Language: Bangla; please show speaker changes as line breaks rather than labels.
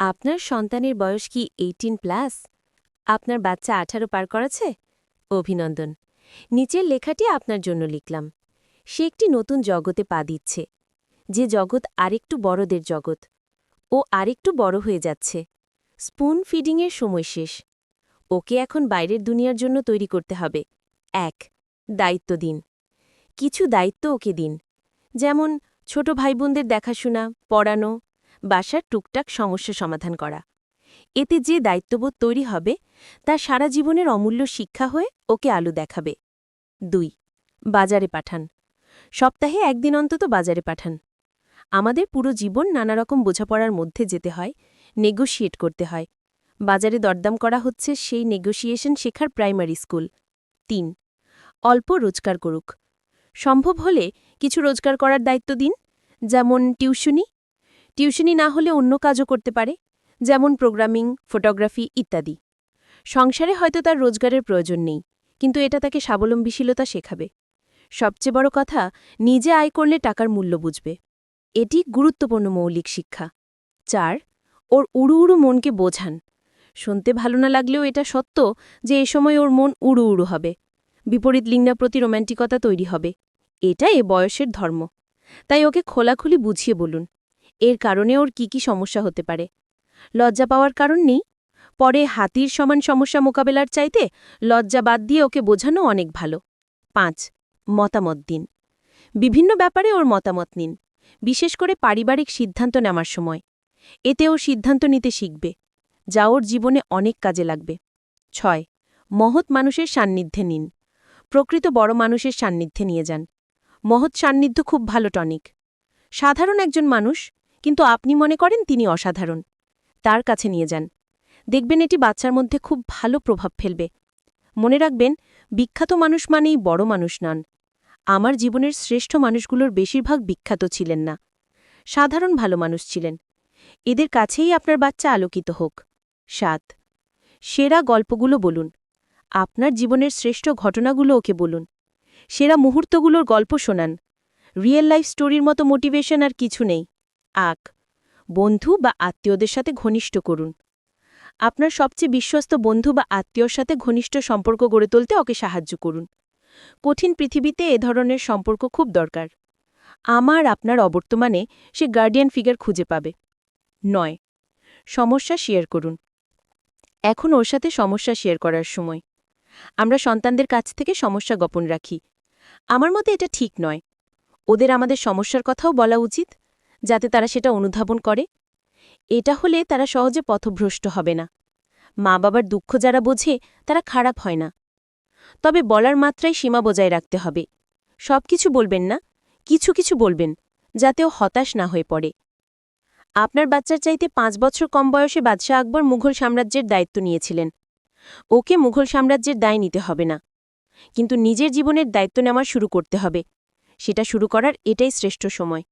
আপনার সন্তানের বয়স কি 18+? আপনার বাচ্চা 18 পার করেছে? অভিনন্দন। নিচের লেখাটি আপনার জন্য লিখলাম। সে একটি নতুন জগতে পা দিচ্ছে, যে জগৎ আরেকটু বড়দের জগৎ। ও আরেকটু বড় হয়ে যাচ্ছে। স্পুন ফিডিংয়ের সময় শেষ। ওকে এখন বাইরের দুনিয়ার জন্য তৈরি করতে হবে। 1. দায়িত্ব দিন। কিছু দায়িত্ব ওকে দিন, যেমন ছোট ভাইবোনদের দেখাশোনা, পড়ানো, বাসার টুকটাক সমস্যা সমাধান করা। এতে যে দায়িত্ববোধ তৈরি হবে তা সারা জীবনের অমূল্য শিক্ষা হয়ে ওকে আলো দেখাবে। 2. বাজারে পাঠান। সপ্তাহে একদিন অন্তত বাজারে পাঠান। আমাদের পুরো জীবন নানারকম বোঝাপড়ার মধ্যে যেতে হয়, নেগোশিয়েট করতে হয়। বাজারে দরদাম করা হচ্ছে সেই নেগোশিয়েশন শেখার প্রাইমারি স্কুল। 3. অল্প রোজগার করুক। সম্ভব হলে কিছু রোজগার করার দায়িত্ব দিন, যেমন টিউশনি না হলে অন্য কাজও করতে পারে, যেমন প্রোগ্রামিং, ফটোগ্রাফি ইত্যাদি। সংসারে হয়তো তার রোজগারের প্রয়োজন নেই, কিন্তু এটা তাকে স্বাবলম্বীশীলতা শেখাবে। সবচেয়ে বড় কথা, নিজে আয় করলে টাকার মূল্য বুঝবে। এটি গুরুত্বপূর্ণ মৌলিক শিক্ষা। 4. ওর উড়ু উড়ু মনকে বোঝান। শুনতে ভালো না লাগলেও এটা সত্য যে এ সময় ওর মন উড়ু উড়ু হবে। বিপরীত লিঙ্গের প্রতি রোম্যান্টিকতা তৈরি হবে। এটা এ বয়সের ধর্ম। তাই ওকে খোলাখুলি বুঝিয়ে বলুন এর কারণে ওর কি সমস্যা হতে পারে। লজ্জা পাওয়ার কারণ নেই। পরে হাতির সমান সমস্যা মোকাবেলার চাইতে লজ্জা বাদ দিয়ে ওকে বোঝানো অনেক ভালো। 5. মতামত দিন। বিভিন্ন ব্যাপারে ওর মতামত নিন, বিশেষ করে পারিবারিক সিদ্ধান্ত নেওয়ার সময়। এতে ও সিদ্ধান্ত নিতে শিখবে, যা ওর জীবনে অনেক কাজে লাগবে। 6. মহৎ মানুষের সান্নিধ্যে নিন। প্রকৃত বড় মানুষের সান্নিধ্যে নিয়ে যান। মহৎ সান্নিধ্য খুব ভালো টনিক। সাধারণ একজন মানুষ, কিন্তু আপনি মনে করেন তিনি অসাধারণ, তার কাছে নিয়ে যান। দেখবেন এটি বাচ্চার মধ্যে খুব ভালো প্রভাব ফেলবে। মনে রাখবেন, বিখ্যাত মানুষ মানেই বড় মানুষ নন। আমার জীবনের শ্রেষ্ঠ মানুষগুলোর বেশিরভাগ বিখ্যাত ছিলেন না, সাধারণ ভালো মানুষ ছিলেন। এদের কাছেই আপনার বাচ্চা আলোকিত হোক। 7. সেরা গল্পগুলো বলুন। আপনার জীবনের শ্রেষ্ঠ ঘটনাগুলো ওকে বলুন। সেরা মুহূর্তগুলোর গল্প শোনান। রিয়েল লাইফ স্টোরির মতো মোটিভেশন আর কিছু নেই। 8. বন্ধু বা আত্মীয়দের সাথে ঘনিষ্ঠ করুন। আপনার সবচেয়ে বিশ্বস্ত বন্ধু বা আত্মীয়র সাথে ঘনিষ্ঠ সম্পর্ক গড়ে তুলতে ওকে সাহায্য করুন। কঠিন পৃথিবীতে এ ধরনের সম্পর্ক খুব দরকার। আমার আপনার অবর্তমানে সে গার্ডিয়ান ফিগার খুঁজে পাবে। 9. সমস্যা শেয়ার করুন। এখন ওর সাথে সমস্যা শেয়ার করার সময়। আমরা সন্তানদের কাছ থেকে সমস্যা গোপন রাখি। আমার মতে এটা ঠিক নয়। ওদের আমাদের সমস্যার কথাও বলা উচিত, যাতে তারা সেটা অনুধাবন করে। এটা হলে তারা সহজে পথভ্রষ্ট হবে না। মা বাবার দুঃখ যারা বোঝে তারা খারাপ হয় না। তবে বলার মাত্রায় সীমা বজায় রাখতে হবে। সবকিছু বলবেন না, কিছু কিছু বলবেন, যাতে ও হতাশ না হয়ে পড়ে। আপনার বাচ্চার চাইতে 5 বছর কম বয়সে বাদশাহ আকবর মুঘল সাম্রাজ্যের দায়িত্ব নিয়েছিলেন। ওকে মুঘল সাম্রাজ্যের দায় নিতে হবে না, কিন্তু নিজের জীবনের দায়িত্ব নেওয়া শুরু করতে হবে। সেটা শুরু করার এটাই শ্রেষ্ঠ সময়।